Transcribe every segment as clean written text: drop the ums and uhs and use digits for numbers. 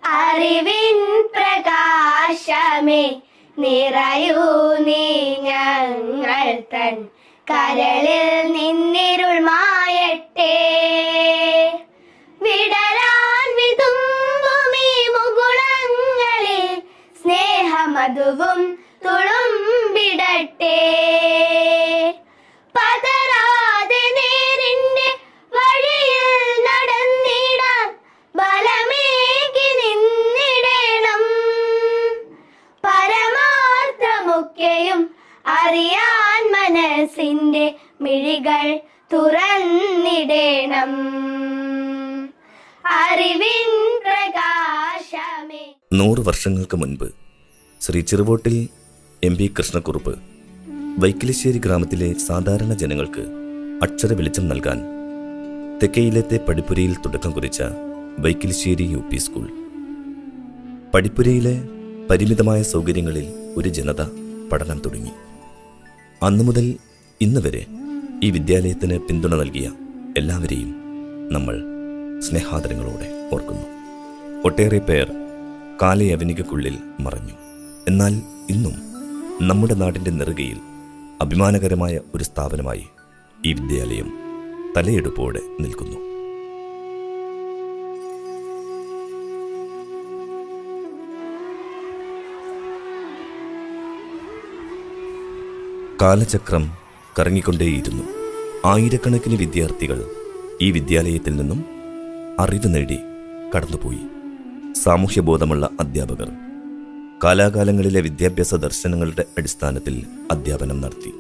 അറിവിൻ പ്രകാശമേ നിറയൂ നീ ഞങ്ങൾ തൻ കരളിൽ നിന്നിരുൾ മായട്ടെ. വിടരാൻ വിതുമ്പുമീ മുകുളങ്ങളിൽ സ്നേഹമധുവും തുളുമ്പിടട്ടെ. പതറാതെ നേരിന്റെ വഴിയിൽ നടന്നിടാൻ ബലമേകി നിന്നിടണം. പരമാർത്ഥമൊക്കെയും അറിയാൻ മനസ്സിന്റെ മിഴികൾ തുറന്നിടണം. അറിവിൻ പ്രകാശമേ. 100 വർഷങ്ങൾക്ക് മുൻപ് ശ്രീ ചെറുവോട്ടിൽ MP കൃഷ്ണക്കുറുപ്പ് വൈക്കിലിശ്ശേരി ഗ്രാമത്തിലെ സാധാരണ ജനങ്ങൾക്ക് അക്ഷര വെളിച്ചം നൽകാൻ തെക്കയിലത്തെ പടിപ്പുരയിൽ തുടക്കം കുറിച്ച വൈക്കിലിശ്ശേരി UP സ്കൂൾ. പടിപ്പുരയിലെ പരിമിതമായ സൗകര്യങ്ങളിൽ ഒരു ജനത പഠനം തുടങ്ങി. അന്നു മുതൽ ഇന്ന് വരെ ഈ വിദ്യാലയത്തിന് പിന്തുണ നൽകിയ എല്ലാവരെയും നമ്മൾ സ്നേഹാദരങ്ങളോടെ ഓർക്കുന്നു. ഒട്ടേറെ പേർ കാലയവനികക്കുള്ളിൽ മറഞ്ഞു. എന്നാൽ ഇന്നും നമ്മുടെ നാടിൻ്റെ നെറുകയിൽ അഭിമാനകരമായ ഒരു സ്ഥാപനമായി ഈ വിദ്യാലയം തലയെടുപ്പോടെ നിൽക്കുന്നു. കാലചക്രം കറങ്ങിക്കൊണ്ടേയിരുന്നു. ആയിരക്കണക്കിന് വിദ്യാർത്ഥികൾ ഈ വിദ്യാലയത്തിൽ നിന്നും അറിവ് നേടി കടന്നുപോയി. സാമൂഹ്യബോധമുള്ള അധ്യാപകർ കാലാകാലങ്ങളിലെ വിദ്യാഭ്യാസ ദർശനങ്ങളുടെ അടിസ്ഥാനത്തിൽ അധ്യാപനം നടത്തി.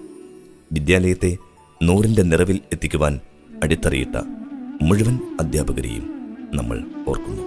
വിദ്യാലയത്തെ 100ന്റെ നിറവിൽ എത്തിക്കുവാൻ അടിത്തറയിട്ട മുഴുവൻ അധ്യാപകരെയും നമ്മൾ ഓർക്കുന്നു.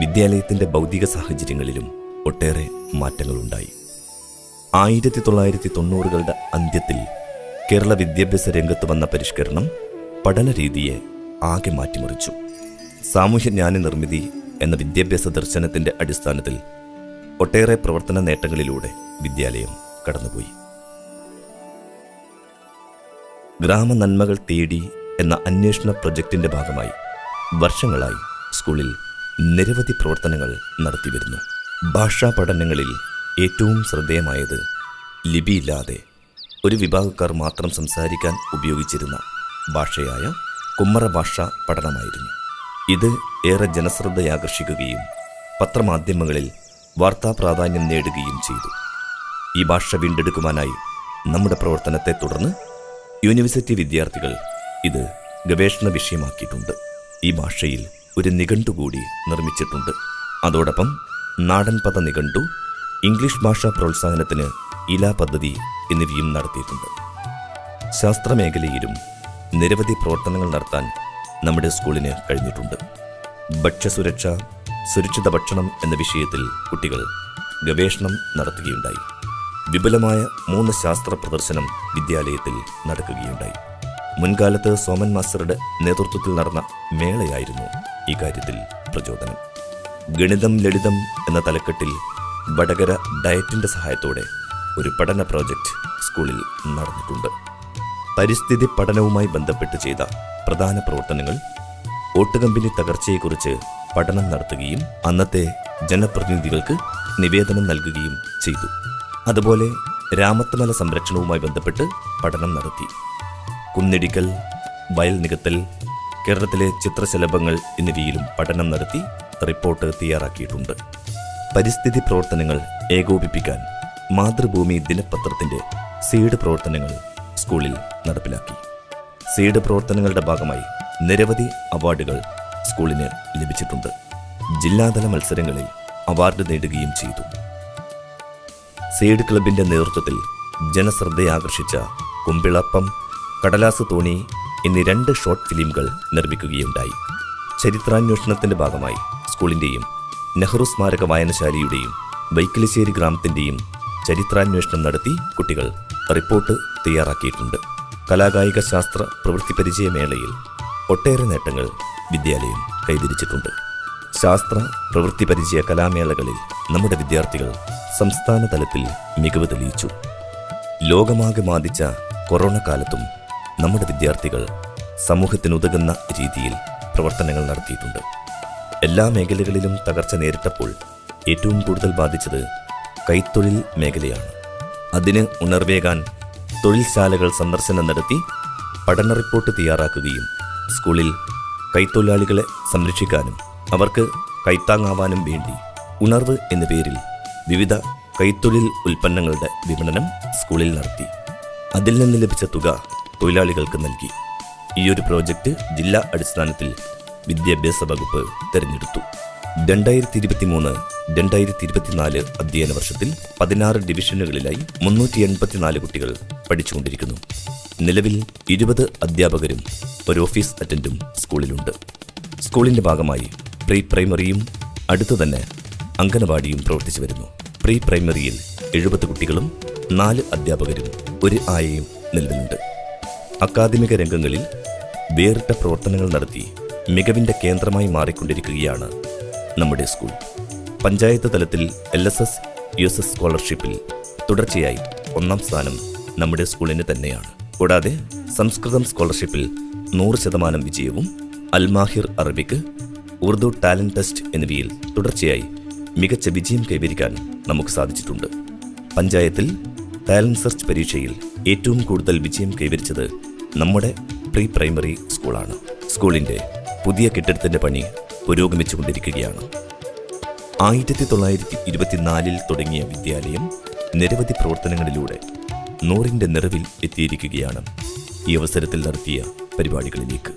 വിദ്യാലയത്തിൻ്റെ ഭൗതിക സാഹചര്യങ്ങളിലും ഒട്ടേറെ മാറ്റങ്ങളുണ്ടായി. 1990കളുടെ അന്ത്യത്തിൽ കേരള വിദ്യാഭ്യാസ രംഗത്ത് വന്ന പരിഷ്കരണം പഠനരീതിയെ ആകെ മാറ്റിമറിച്ചു. സാമൂഹ്യജ്ഞാന നിർമ്മിതി എന്ന വിദ്യാഭ്യാസ ദർശനത്തിൻ്റെ അടിസ്ഥാനത്തിൽ ഒട്ടേറെ പ്രവർത്തന നേട്ടങ്ങളിലൂടെ വിദ്യാലയം കടന്നുപോയി. ഗ്രാമനന്മകൾ തേടി എന്ന അന്വേഷണ പ്രൊജക്ടിൻ്റെ ഭാഗമായി വർഷങ്ങളായി സ്കൂളിൽ നിരവധി പ്രവർത്തനങ്ങൾ നടത്തിവരുന്നു. ഭാഷാ പഠനങ്ങളിൽ ഏറ്റവും ശ്രദ്ധേയമായത് ലിപിയില്ലാതെ ഒരു വിഭാഗക്കാർ മാത്രം സംസാരിക്കാൻ ഉപയോഗിച്ചിരുന്ന ഭാഷയായ കുമ്മറ ഭാഷ പഠനമായിരുന്നു. ഇത് ഏറെ ജനശ്രദ്ധയാകർഷിക്കുകയും പത്രമാധ്യമങ്ങളിൽ വാർത്താ പ്രാധാന്യം നേടുകയും ചെയ്തു. ഈ ഭാഷ വീണ്ടെടുക്കുവാനായി നമ്മുടെ പ്രവർത്തനത്തെ തുടർന്ന് യൂണിവേഴ്സിറ്റി വിദ്യാർത്ഥികൾ ഇത് ഗവേഷണ വിഷയമാക്കിയിട്ടുണ്ട്. ഈ ഭാഷയിൽ ഒരു നിഘണ്ടു കൂടി നിർമ്മിച്ചിട്ടുണ്ട്. അതോടൊപ്പം നാടൻ പദ നിഘണ്ടു, ഇംഗ്ലീഷ് ഭാഷാ പ്രോത്സാഹനത്തിന് ഇല പദ്ധതി എന്നിവയും നടത്തിയിട്ടുണ്ട്. ശാസ്ത്രമേഖലയിലും നിരവധി പ്രവർത്തനങ്ങൾ നടത്താൻ നമ്മുടെ സ്കൂളിന് കഴിഞ്ഞിട്ടുണ്ട്. ഭക്ഷ്യസുരക്ഷ, സുരക്ഷിത ഭക്ഷണം എന്ന വിഷയത്തിൽ കുട്ടികൾ ഗവേഷണം നടത്തുകയുണ്ടായി. വിപുലമായ 3 ശാസ്ത്ര പ്രദർശനം വിദ്യാലയത്തിൽ നടക്കുകയുണ്ടായി. മുൻകാലത്ത് സോമൻ മാസ്റ്ററുടെ നേതൃത്വത്തിൽ നടന്ന മേളയായിരുന്നു ഈ കാര്യത്തിൽ പ്രചോദനം. ഗണിതം ലളിതം എന്ന തലക്കെട്ടിൽ വടകര ഡയറ്റിൻ്റെ സഹായത്തോടെ ഒരു പഠന പ്രോജക്റ്റ് സ്കൂളിൽ നടന്നിട്ടുണ്ട്. പരിസ്ഥിതി പഠനവുമായി ബന്ധപ്പെട്ട് ചെയ്ത പ്രധാന പ്രവർത്തനങ്ങൾ ഓട്ടുകമ്പനി തകർച്ചയെക്കുറിച്ച് പഠനം നടത്തുകയും അന്നത്തെ ജനപ്രതിനിധികൾക്ക് നിവേദനം നൽകുകയും ചെയ്തു. അതുപോലെ രാമത്തുമല സംരക്ഷണവുമായി ബന്ധപ്പെട്ട് പഠനം നടത്തി. കുന്നിടിക്കൽ, വയൽ നികത്തൽ, കേരളത്തിലെ ചിത്രശലഭങ്ങൾ എന്നിവയിലും പഠനം നടത്തി റിപ്പോർട്ട് തയ്യാറാക്കിയിട്ടുണ്ട്. പരിസ്ഥിതി പ്രവർത്തനങ്ങൾ ഏകോപിപ്പിക്കാൻ മാതൃഭൂമി ദിനപത്രത്തിൻ്റെ സീഡ് പ്രവർത്തനങ്ങൾ സ്കൂളിൽ നടപ്പിലാക്കി. സീഡ് പ്രവർത്തനങ്ങളുടെ ഭാഗമായി നിരവധി അവാർഡുകൾ സ്കൂളിന് ലഭിച്ചിട്ടുണ്ട്. ജില്ലാതല മത്സരങ്ങളിൽ അവാർഡ് നേടുകയും ചെയ്തു. സീഡ് ക്ലബിൻ്റെ നേതൃത്വത്തിൽ ജനശ്രദ്ധയാകർഷിച്ച കുമ്പിളപ്പം, കടലാസ് തോണി എന്നീ 2 ഷോർട്ട് ഫിലിമുകൾ നിർമ്മിക്കുകയുണ്ടായി. ചരിത്രാന്വേഷണത്തിന്റെ ഭാഗമായി സ്കൂളിൻ്റെയും നെഹ്റു സ്മാരക വായനശാലയുടെയും വൈക്കിലിശ്ശേരി ഗ്രാമത്തിൻ്റെയും ചരിത്രാന്വേഷണം നടത്തി കുട്ടികൾ റിപ്പോർട്ട് തയ്യാറാക്കിയിട്ടുണ്ട്. കലാകായിക ശാസ്ത്ര പ്രവൃത്തി പരിചയമേളയിൽ ഒട്ടേറെ നേട്ടങ്ങൾ വിദ്യാലയം കൈവരിച്ചിട്ടുണ്ട്. ശാസ്ത്ര പ്രവൃത്തി പരിചയ കലാമേളകളിൽ നമ്മുടെ വിദ്യാർത്ഥികൾ സംസ്ഥാന തലത്തിൽ മികവ് തെളിയിച്ചു. ലോകമാകെ ബാധിച്ച കൊറോണ കാലത്തും നമ്മുടെ വിദ്യാർത്ഥികൾ സമൂഹത്തിനുതകുന്ന രീതിയിൽ പ്രവർത്തനങ്ങൾ നടത്തിയിട്ടുണ്ട്. എല്ലാ മേഖലകളിലും തകർച്ച നേരിട്ടപ്പോൾ ഏറ്റവും കൂടുതൽ ബാധിച്ചത് കൈത്തൊഴിൽ മേഖലയാണ്. അതിന് ഉണർവേകാൻ തൊഴിൽശാലകൾ സന്ദർശനം നടത്തി പഠന റിപ്പോർട്ട് തയ്യാറാക്കുകയും സ്കൂളിൽ കൈത്തൊഴിലാളികളെ സംരക്ഷിക്കാനും അവർക്ക് കൈത്താങ്ങാവാനും വേണ്ടി ഉണർവ് എന്ന പേരിൽ വിവിധ കൈത്തൊഴിൽ ഉൽപ്പന്നങ്ങളുടെ വിപണനം സ്കൂളിൽ നടത്തി. അതിൽ നിന്ന് ലഭിച്ച തുക തൊഴിലാളികൾക്ക് നൽകി. ഈയൊരു പ്രോജക്റ്റ് ജില്ലാ അടിസ്ഥാനത്തിൽ വിദ്യാഭ്യാസ വകുപ്പ് തിരഞ്ഞെടുത്തു. 2023-2024 അധ്യയന വർഷത്തിൽ 16 ഡിവിഷനുകളിലായി 384 കുട്ടികൾ പഠിച്ചുകൊണ്ടിരിക്കുന്നു. നിലവിൽ 20 അധ്യാപകരും ഒരു ഓഫീസ് അറ്റൻഡും സ്കൂളിലുണ്ട്. സ്കൂളിന്റെ ഭാഗമായി പ്രീ പ്രൈമറിയും അടുത്തു തന്നെ അംഗനവാടിയും പ്രവർത്തിച്ചു വരുന്നു. പ്രീ പ്രൈമറിയിൽ 70 കുട്ടികളും 4 അധ്യാപകരും ഒരു ആയയും നിലവിലുണ്ട്. അക്കാദമിക രംഗങ്ങളിൽ വേറിട്ട പ്രവർത്തനങ്ങൾ നടത്തി മികവിന്റെ കേന്ദ്രമായി മാറിക്കൊണ്ടിരിക്കുകയാണ് നമ്മുടെ സ്കൂൾ. പഞ്ചായത്ത് തലത്തിൽ LSS USS സ്കോളർഷിപ്പിൽ തുടർച്ചയായി 1ാം സ്ഥാനം നമ്മുടെ സ്കൂളിന് തന്നെയാണ്. കൂടാതെ സംസ്കൃതം സ്കോളർഷിപ്പിൽ 100% വിജയവും അൽമാഹിർ അറബിക്ക്, ഉറുദു ടാലന്റ് ടെസ്റ്റ് എന്നിവയിൽ തുടർച്ചയായി മികച്ച വിജയം കൈവരിക്കാൻ നമുക്ക് സാധിച്ചിട്ടുണ്ട്. പഞ്ചായത്തിൽ ടാലന്റ് സെർച്ച് പരീക്ഷയിൽ ഏറ്റവും കൂടുതൽ വിജയം കൈവരിച്ചത് നമ്മുടെ പ്രീ പ്രൈമറി സ്കൂളാണ്. സ്കൂളിന്റെ പുതിയ കെട്ടിടത്തിന്റെ പണി പുരോഗമിച്ചുകൊണ്ടിരിക്കുകയാണ്. 1924 തുടങ്ങിയ വിദ്യാലയം നിരവധി പ്രവർത്തനങ്ങളിലൂടെ 100ന്റെ നിറവിൽ എത്തിയിരിക്കുകയാണ്. ഈ അവസരത്തിൽ നടത്തിയ പരിപാടികളിലേക്ക്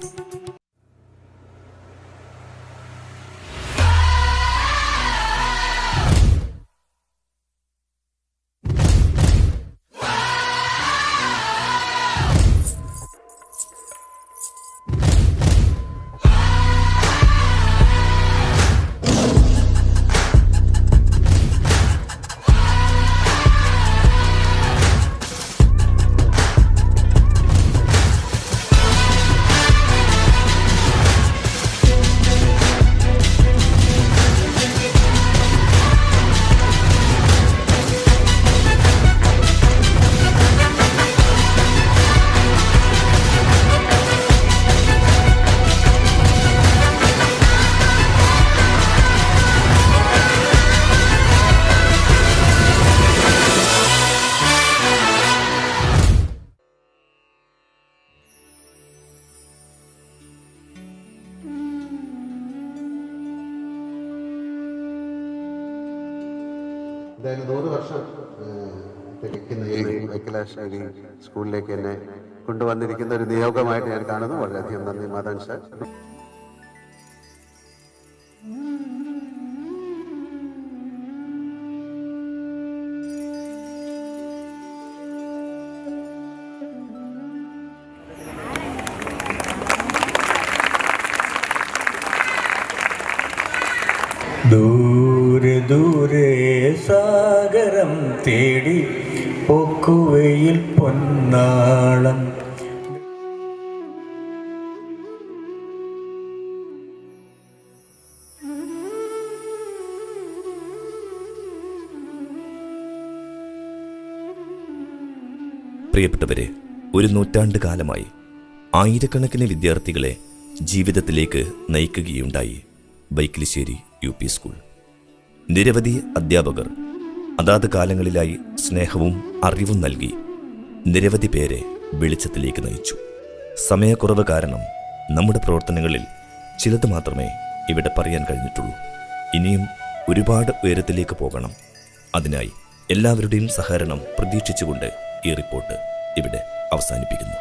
എന്തായാലും 100 വർഷം തികയ്ക്കുന്ന ഈ വൈക്കിലാശ്ശേരി സ്കൂളിലേക്ക് എന്നെ കൊണ്ടുവന്നിരിക്കുന്ന ഒരു നിയോഗമായിട്ട് ഞാൻ കാണുന്നു. വളരെയധികം നന്ദി മാധവൻ സാർ. ദൂരെ ദൂരെ സാഗരം തേടി പൊക്കുവയിൽ പൊന്നാളം. പ്രിയപ്പെട്ടവരെ, ഒരു നൂറ്റാണ്ട് കാലമായി ആയിരക്കണക്കിന് വിദ്യാർത്ഥികളെ ജീവിതത്തിലേക്ക് നയിക്കുകയുണ്ടായി വൈക്കിലിശ്ശേരി UP സ്കൂൾ. നിരവധി അധ്യാപകർ അതാത് കാലങ്ങളിലായി സ്നേഹവും അറിവും നൽകി നിരവധി പേരെ വെളിച്ചത്തിലേക്ക് നയിച്ചു. സമയക്കുറവ് കാരണം നമ്മുടെ പ്രവർത്തനങ്ങളിൽ ചിലത് മാത്രമേ ഇവിടെ പറയാൻ കഴിഞ്ഞിട്ടുള്ളൂ. ഇനിയും ഒരുപാട് ഉയരത്തിലേക്ക് പോകണം. അതിനായി എല്ലാവരുടെയും സഹകരണം പ്രതീക്ഷിച്ചുകൊണ്ട് ഈ റിപ്പോർട്ട് ഇവിടെ അവസാനിപ്പിക്കുന്നു.